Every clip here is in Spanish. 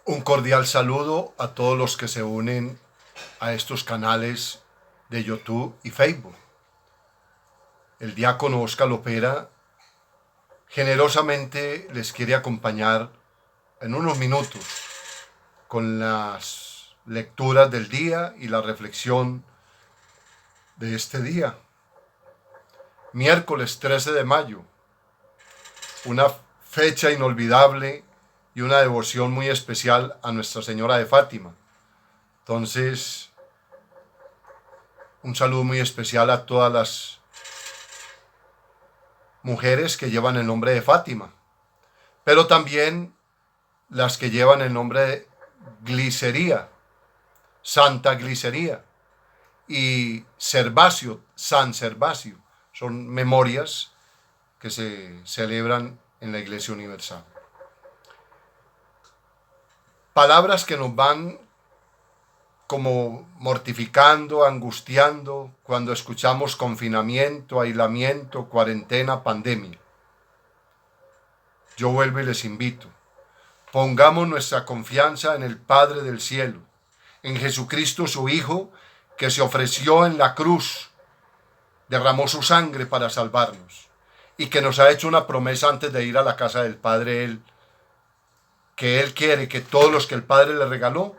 Un cordial saludo a todos los que se unen a estos canales de YouTube y Facebook. El diácono Óscar Lopera generosamente les quiere acompañar en unos minutos con las lecturas del día y la reflexión de este día. Miércoles 13 de mayo, una fecha inolvidable y una devoción muy especial a Nuestra Señora de Fátima. Entonces, un saludo muy especial a todas las mujeres que llevan el nombre de Fátima, pero también las que llevan el nombre de Glicería, Santa Glicería, y Servacio, San Servacio. Son memorias que se celebran en la Iglesia Universal. Palabras que nos van como mortificando, angustiando cuando escuchamos confinamiento, aislamiento, cuarentena, pandemia. Yo vuelvo y les invito. Pongamos nuestra confianza en el Padre del cielo, en Jesucristo su Hijo, que se ofreció en la cruz, derramó su sangre para salvarnos y que nos ha hecho una promesa antes de ir a la casa del Padre, que Él quiere que todos los que el Padre le regaló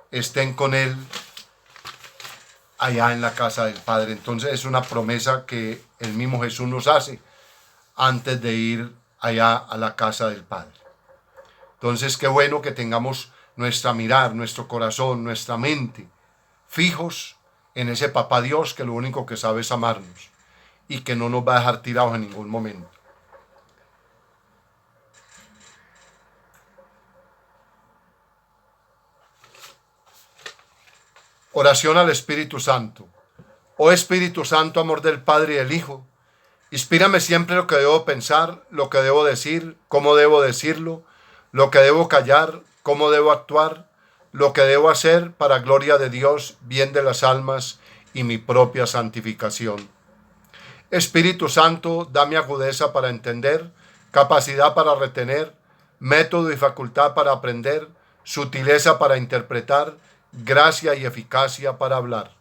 estén con Él allá en la casa del Padre. Entonces es una promesa que el mismo Jesús nos hace antes de ir allá a la casa del Padre. Entonces qué bueno que tengamos nuestra mirada, nuestro corazón, nuestra mente fijos en ese Papá Dios que lo único que sabe es amarnos y que no nos va a dejar tirados en ningún momento. Oración al Espíritu Santo. Oh Espíritu Santo, amor del Padre y del Hijo, inspírame siempre lo que debo pensar, lo que debo decir, cómo debo decirlo, lo que debo callar, cómo debo actuar, lo que debo hacer para gloria de Dios, bien de las almas y mi propia santificación. Espíritu Santo, dame agudeza para entender, capacidad para retener, método y facultad para aprender, sutileza para interpretar, gracia y eficacia para hablar.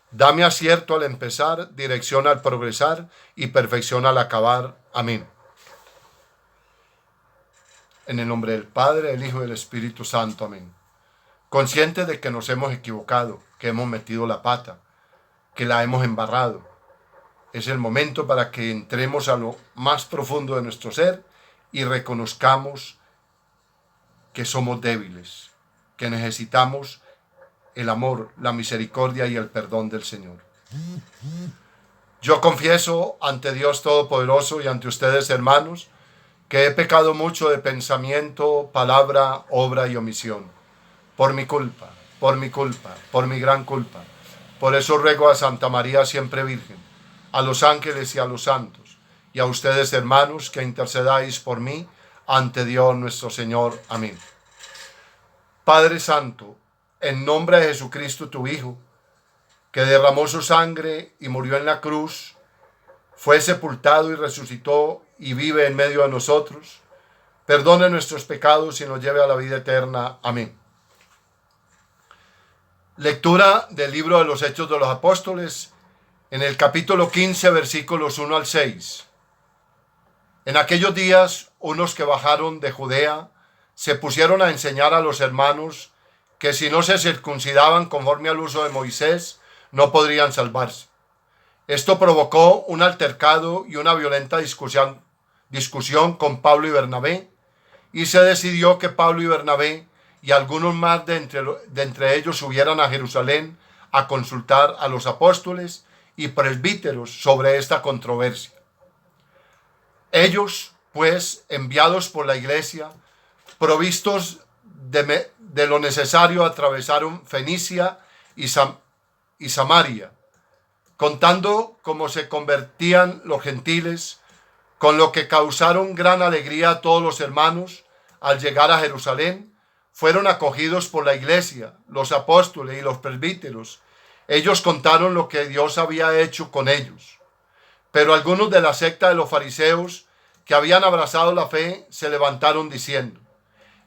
Dame acierto al empezar, dirección al progresar y perfección al acabar. Amén. En el nombre del Padre, del Hijo y del Espíritu Santo. Amén. Conscientes de que nos hemos equivocado, que hemos metido la pata, que la hemos embarrado. Es el momento para que entremos a lo más profundo de nuestro ser y reconozcamos que somos débiles, que necesitamos el amor, la misericordia y el perdón del Señor. Yo confieso ante Dios Todopoderoso y ante ustedes, hermanos, que he pecado mucho de pensamiento, palabra, obra y omisión. Por mi culpa, por mi gran culpa. Por eso ruego a Santa María siempre Virgen, a los ángeles y a los santos, y a ustedes, hermanos, que intercedáis por mí ante Dios nuestro Señor. Amén. Padre Santo, en nombre de Jesucristo, tu Hijo, que derramó su sangre y murió en la cruz, fue sepultado y resucitó y vive en medio de nosotros, perdone nuestros pecados y nos lleve a la vida eterna. Amén. Lectura del libro de los Hechos de los Apóstoles, en el capítulo 15, versículos 1 al 6. En aquellos días, unos que bajaron de Judea se pusieron a enseñar a los hermanos que si no se circuncidaban conforme al uso de Moisés, no podrían salvarse. Esto provocó un altercado y una violenta discusión con Pablo y Bernabé, y se decidió que Pablo y Bernabé y algunos más de entre ellos subieran a Jerusalén a consultar a los apóstoles y presbíteros sobre esta controversia. Ellos, pues, enviados por la iglesia, provistos de lo necesario, atravesaron Fenicia y Samaria, contando cómo se convertían los gentiles, con lo que causaron gran alegría a todos los hermanos. Al llegar a Jerusalén, fueron acogidos por la iglesia, los apóstoles y los presbíteros. Ellos contaron lo que Dios había hecho con ellos. Pero algunos de la secta de los fariseos que habían abrazado la fe se levantaron diciendo: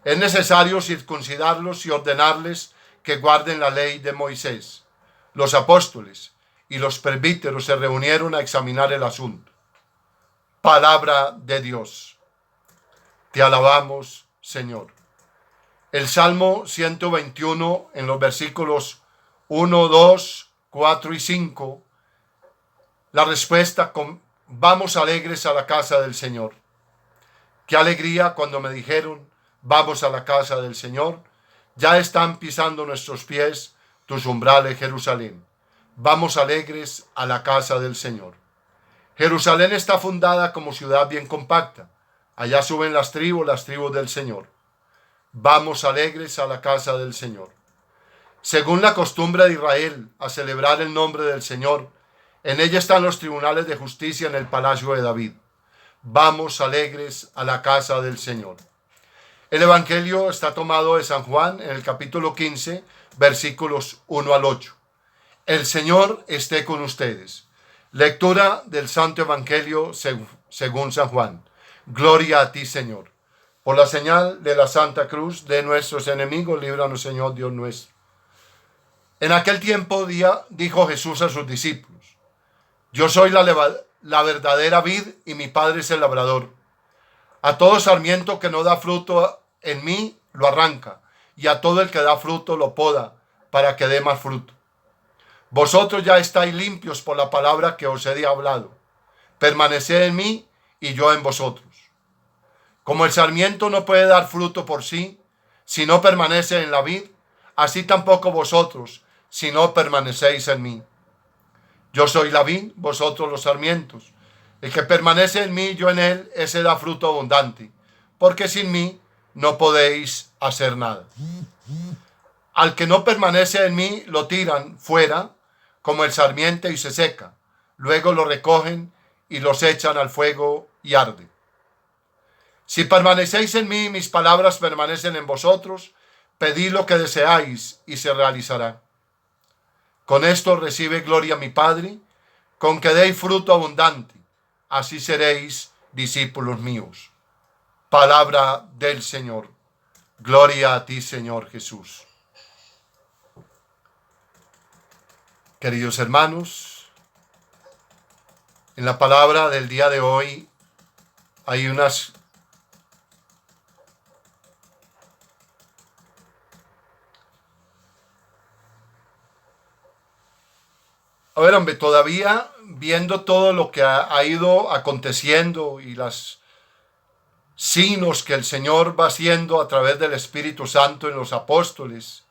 Es necesario circuncidarlos y ordenarles que guarden la ley de Moisés. Los apóstoles y los presbíteros se reunieron a examinar el asunto. Palabra de Dios. Te alabamos, Señor. El Salmo 121 en los versículos 1, 2, 4 y 5. La respuesta con vamos alegres a la casa del Señor. Qué alegría cuando me dijeron vamos a la casa del Señor. Ya están pisando nuestros pies tus umbrales, Jerusalén. Vamos alegres a la casa del Señor. Jerusalén está fundada como ciudad bien compacta. Allá suben las tribus del Señor. Vamos alegres a la casa del Señor. Según la costumbre de Israel, a celebrar el nombre del Señor, en ella están los tribunales de justicia en el palacio de David. Vamos alegres a la casa del Señor. El Evangelio está tomado de San Juan en el capítulo 15, versículos 1 al 8. El Señor esté con ustedes. Lectura del Santo Evangelio según San Juan. Gloria a ti, Señor. Por la señal de la Santa Cruz de nuestros enemigos, líbranos, Señor Dios nuestro. En aquel tiempo dijo Jesús a sus discípulos: Yo soy la verdadera vid y mi Padre es el labrador. A todo sarmiento que no da fruto en mí, lo arranca, y a todo el que da fruto lo poda, para que dé más fruto. Vosotros ya estáis limpios por la palabra que os he hablado. Permaneced en mí y yo en vosotros. Como el sarmiento no puede dar fruto por sí, si no permanece en la vid, así tampoco vosotros, si no permanecéis en mí. Yo soy la vid, vosotros los sarmientos. El que permanece en mí, yo en él, ese da fruto abundante, porque sin mí no podéis hacer nada. Al que no permanece en mí, lo tiran fuera, como el sarmiento, y se seca. Luego lo recogen y los echan al fuego y arde. Si permanecéis en mí, mis palabras permanecen en vosotros, pedid lo que deseáis y se realizará. Con esto recibe gloria mi Padre, con que deis fruto abundante, así seréis discípulos míos. Palabra del Señor. Gloria a ti, Señor Jesús. Queridos hermanos, en la palabra del día de hoy hay unas hombre, todavía viendo todo lo que ha ido aconteciendo y los signos que el Señor va haciendo a través del Espíritu Santo en los apóstoles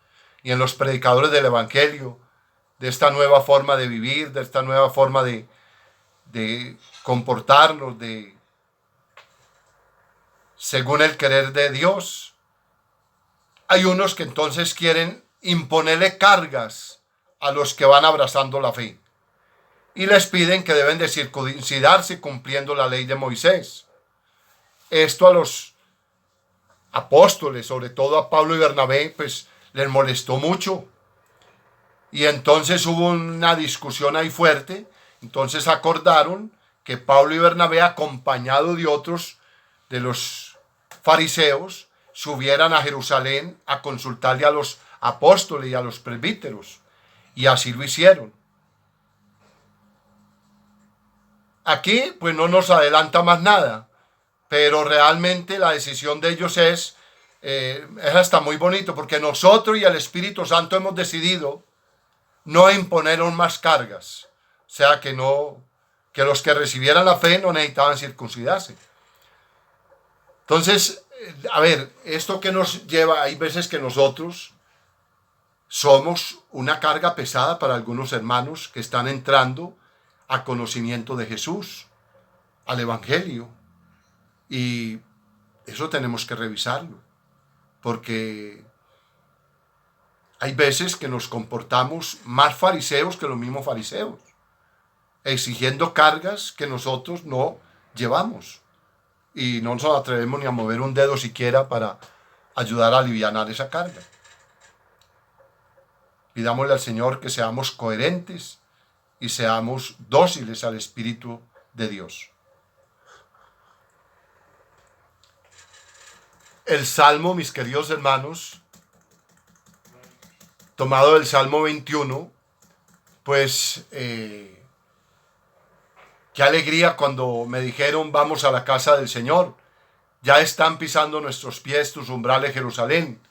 y en los predicadores del Evangelio, de esta nueva forma de vivir, de esta nueva forma de comportarnos, según el querer de Dios. Hay unos que entonces quieren imponerle cargas a los que van abrazando la fe y les piden que deben de circuncidarse cumpliendo la ley de Moisés. Esto a los apóstoles, sobre todo a Pablo y Bernabé, pues les molestó mucho. Y entonces hubo una discusión ahí fuerte. Entonces acordaron que Pablo y Bernabé, acompañados de otros de los fariseos, subieran a Jerusalén a consultarle a los apóstoles y a los presbíteros. Y así lo hicieron. Aquí pues no nos adelanta más nada, pero realmente la decisión de ellos es hasta muy bonito, porque nosotros y el Espíritu Santo hemos decidido no imponer aún más cargas. O sea que los que recibieran la fe no necesitaban circuncidarse. Entonces, a ver, esto que nos lleva, hay veces que nosotros somos una carga pesada para algunos hermanos que están entrando a conocimiento de Jesús, al Evangelio. Y eso tenemos que revisarlo, porque hay veces que nos comportamos más fariseos que los mismos fariseos, exigiendo cargas que nosotros no llevamos. Y no nos atrevemos ni a mover un dedo siquiera para ayudar a alivianar esa carga. Pidámosle al Señor que seamos coherentes y seamos dóciles al Espíritu de Dios. el Salmo, mis queridos hermanos, tomado del Salmo 21, pues qué alegría cuando me dijeron vamos a la casa del Señor. Ya están pisando nuestros pies tus umbrales, Jerusalén.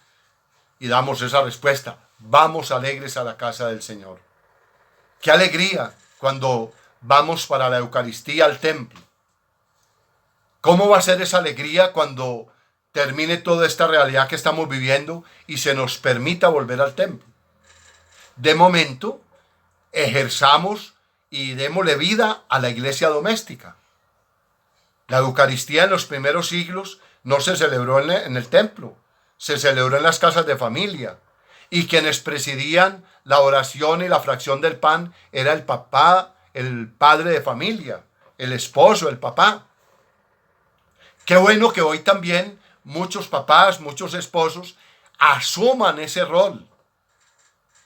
Y damos esa respuesta. Vamos alegres a la casa del Señor. Qué alegría cuando vamos para la Eucaristía al templo. ¿Cómo va a ser esa alegría cuando termine toda esta realidad que estamos viviendo y se nos permita volver al templo? De momento, ejerzamos y démosle vida a la iglesia doméstica. La Eucaristía en los primeros siglos no se celebró en el templo, se celebró en las casas de familia. Y quienes presidían la oración y la fracción del pan era el papá, el padre de familia, el esposo, el papá. Qué bueno que hoy también muchos papás, muchos esposos asuman ese rol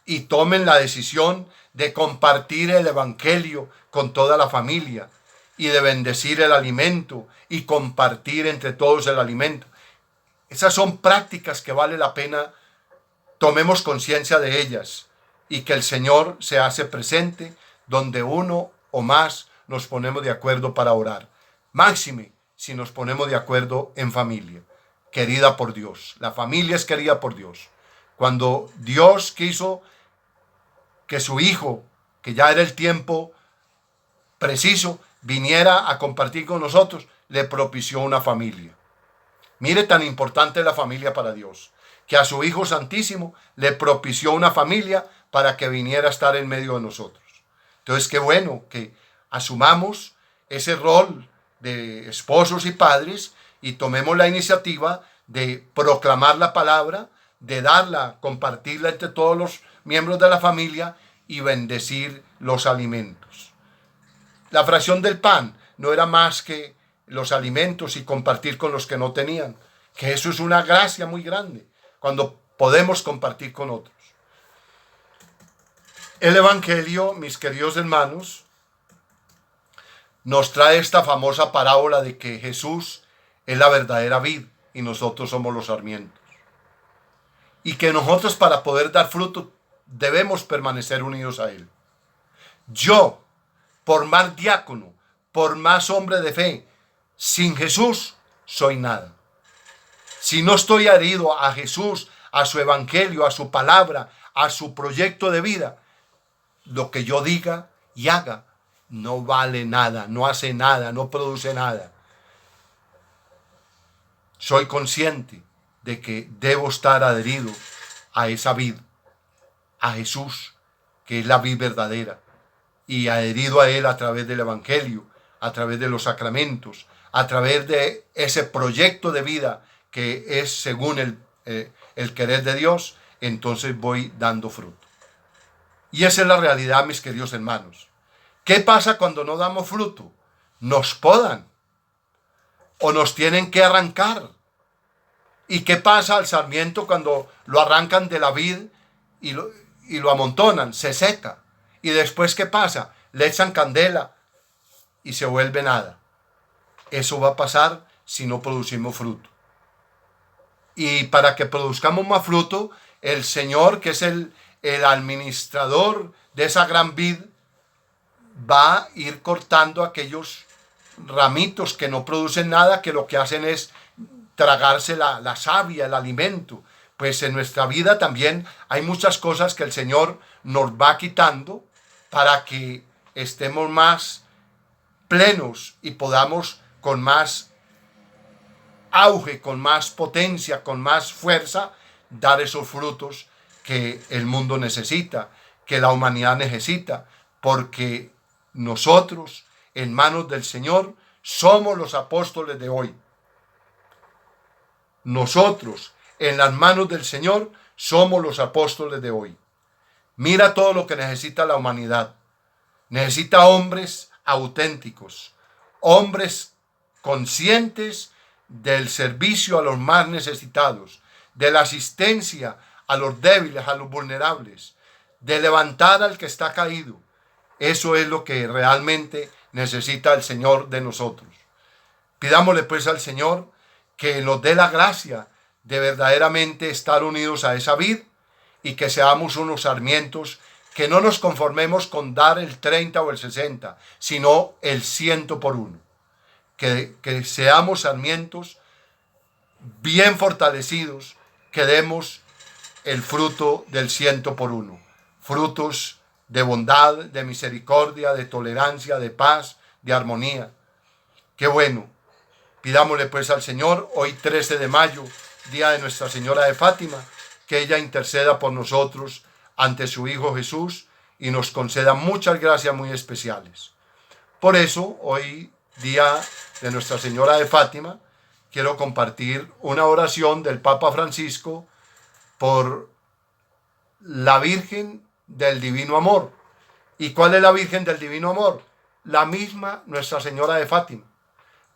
y tomen la decisión de compartir el evangelio con toda la familia y de bendecir el alimento y compartir entre todos el alimento. Esas son prácticas que vale la pena tomemos conciencia de ellas y que el Señor se hace presente donde uno o más nos ponemos de acuerdo para orar. Máxime si nos ponemos de acuerdo en familia, querida por Dios. La familia es querida por Dios. Cuando Dios quiso que su Hijo, que ya era el tiempo preciso, viniera a compartir con nosotros, le propició una familia. Mire tan importante es la familia para Dios, que a su Hijo Santísimo le propició una familia para que viniera a estar en medio de nosotros. Entonces, qué bueno que asumamos ese rol de esposos y padres y tomemos la iniciativa de proclamar la palabra, de darla, compartirla entre todos los miembros de la familia y bendecir los alimentos. La fracción del pan no era más que los alimentos y compartir con los que no tenían, que eso es una gracia muy grande, cuando podemos compartir con otros. El Evangelio, mis queridos hermanos, nos trae esta famosa parábola de que Jesús es la verdadera vid y nosotros somos los sarmientos. Y que nosotros para poder dar fruto debemos permanecer unidos a Él. Yo, por más diácono, por más hombre de fe, sin Jesús soy nada. Si no estoy adherido a Jesús, a su evangelio, a su palabra, a su proyecto de vida, lo que yo diga y haga no vale nada, no hace nada, no produce nada. Soy consciente de que debo estar adherido a esa vid, a Jesús, que es la vid verdadera, y adherido a Él a través del evangelio, a través de los sacramentos, a través de ese proyecto de vida que es según el querer de Dios, entonces voy dando fruto. Y esa es la realidad, mis queridos hermanos. ¿Qué pasa cuando no damos fruto? Nos podan o nos tienen que arrancar. ¿Y qué pasa al sarmiento cuando lo arrancan de la vid y lo amontonan? Se seca. ¿Y después qué pasa? Le echan candela y se vuelve nada. Eso va a pasar si no producimos fruto. Y para que produzcamos más fruto, el Señor, que es el administrador de esa gran vid, va a ir cortando aquellos ramitos que no producen nada, que lo que hacen es tragarse la savia, el alimento. Pues en nuestra vida también hay muchas cosas que el Señor nos va quitando para que estemos más plenos y podamos con más auge, con más potencia, con más fuerza, dar esos frutos que el mundo necesita, que la humanidad necesita, porque nosotros, en manos del Señor, somos los apóstoles de hoy. Nosotros, en las manos del Señor, somos los apóstoles de hoy. Mira todo lo que necesita la humanidad. Necesita hombres auténticos, hombres conscientes del servicio a los más necesitados, de la asistencia a los débiles, a los vulnerables, de levantar al que está caído. Eso es lo que realmente necesita el Señor de nosotros. Pidámosle pues al Señor que nos dé la gracia de verdaderamente estar unidos a esa vid y que seamos unos sarmientos, que no nos conformemos con dar el 30 o el 60, sino el 100 por uno. Que seamos sarmientos bien fortalecidos, que demos el fruto del 100 por uno. Frutos de bondad, de misericordia, de tolerancia, de paz, de armonía. Qué bueno. Pidámosle pues al Señor, hoy 13 de mayo, día de Nuestra Señora de Fátima, que ella interceda por nosotros ante su Hijo Jesús y nos conceda muchas gracias muy especiales. Por eso, hoy, día de Nuestra Señora de Fátima, quiero compartir una oración del Papa Francisco por la Virgen del Divino Amor. ¿Y cuál es la Virgen del Divino Amor? La misma Nuestra Señora de Fátima,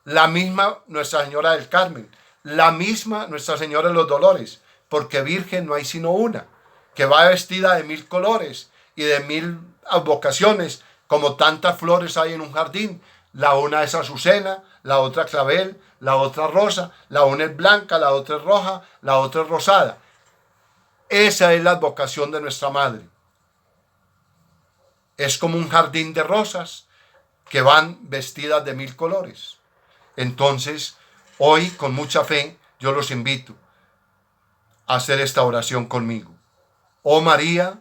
la misma Nuestra Señora del Carmen, la misma Nuestra Señora de los Dolores, porque Virgen no hay sino una, que va vestida de 1000 colores y de 1000 advocaciones, como tantas flores hay en un jardín. La una es azucena, la otra clavel, la otra rosa, la una es blanca, la otra es roja, la otra es rosada. Esa es la advocación de nuestra Madre. Es como un jardín de rosas que van vestidas de 1000 colores. Entonces, hoy con mucha fe, yo los invito a hacer esta oración conmigo. Oh María,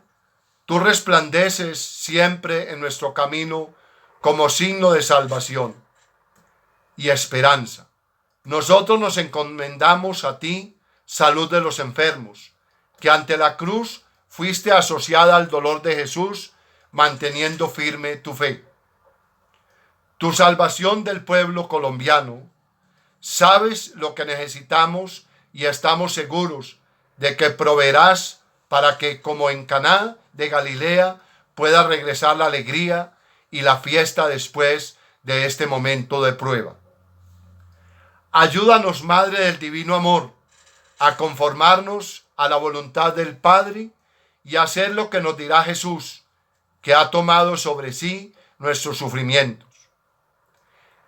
tú resplandeces siempre en nuestro camino como signo de salvación y esperanza. Nosotros nos encomendamos a ti, salud de los enfermos, que ante la cruz fuiste asociada al dolor de Jesús, manteniendo firme tu fe. Tu salvación del pueblo colombiano, sabes lo que necesitamos y estamos seguros de que proveerás para que, como en Caná de Galilea, pueda regresar la alegría y la fiesta después de este momento de prueba. Ayúdanos, Madre del Divino Amor, a conformarnos a la voluntad del Padre y a hacer lo que nos dirá Jesús, que ha tomado sobre sí nuestros sufrimientos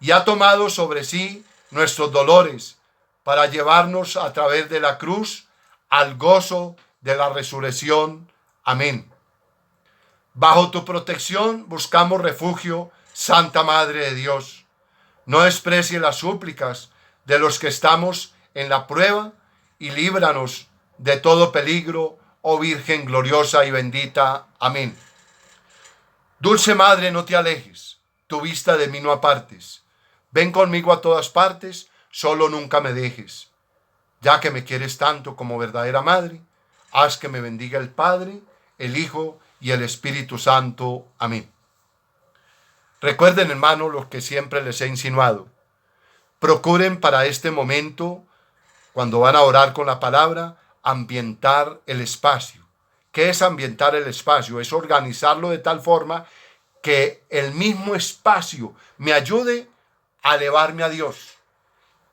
y ha tomado sobre sí nuestros dolores para llevarnos a través de la cruz al gozo de la resurrección. Amén. Bajo tu protección buscamos refugio, Santa Madre de Dios. No desprecie las súplicas de los que estamos en la prueba y líbranos de todo peligro, oh Virgen gloriosa y bendita. Amén. Dulce Madre, no te alejes, tu vista de mí no apartes. Ven conmigo a todas partes, solo nunca me dejes. Ya que me quieres tanto como verdadera Madre, haz que me bendiga el Padre, el Hijo y el Espíritu Santo. Amén. Recuerden, hermanos, lo que siempre les he insinuado. Procuren para este momento, cuando van a orar con la palabra, ambientar el espacio. ¿Qué es ambientar el espacio? Es organizarlo de tal forma que el mismo espacio me ayude a elevarme a Dios.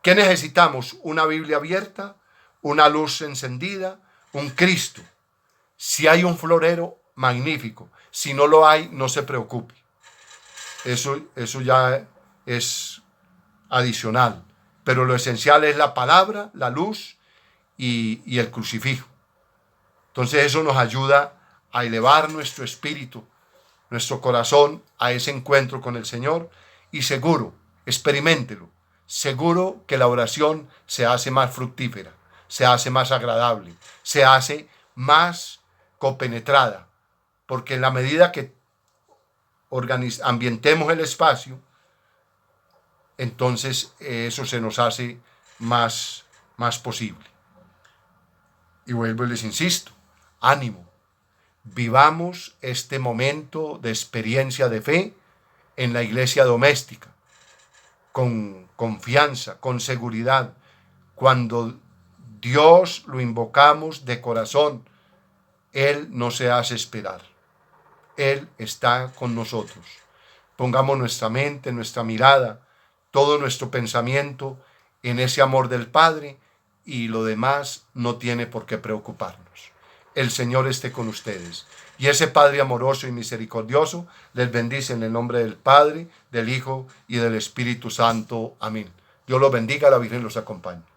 ¿Qué necesitamos? Una Biblia abierta, una luz encendida, un Cristo. Si hay un florero, magnífico. Si no lo hay, no se preocupe. Eso ya es adicional. Pero lo esencial es la palabra, la luz y el crucifijo. Entonces eso nos ayuda a elevar nuestro espíritu, nuestro corazón a ese encuentro con el Señor. Y seguro, experiméntelo, seguro que la oración se hace más fructífera, se hace más agradable, se hace más compenetrada. Porque en la medida que ambientemos el espacio, entonces eso se nos hace más posible. Y vuelvo y les insisto, ánimo, vivamos este momento de experiencia de fe en la iglesia doméstica, con confianza, con seguridad. Cuando Dios lo invocamos de corazón, Él no se hace esperar. Él está con nosotros. Pongamos nuestra mente, nuestra mirada, todo nuestro pensamiento en ese amor del Padre, y lo demás no tiene por qué preocuparnos. El Señor esté con ustedes. Y ese Padre amoroso y misericordioso les bendice en el nombre del Padre, del Hijo y del Espíritu Santo. Amén. Dios los bendiga, la Virgen los acompañe.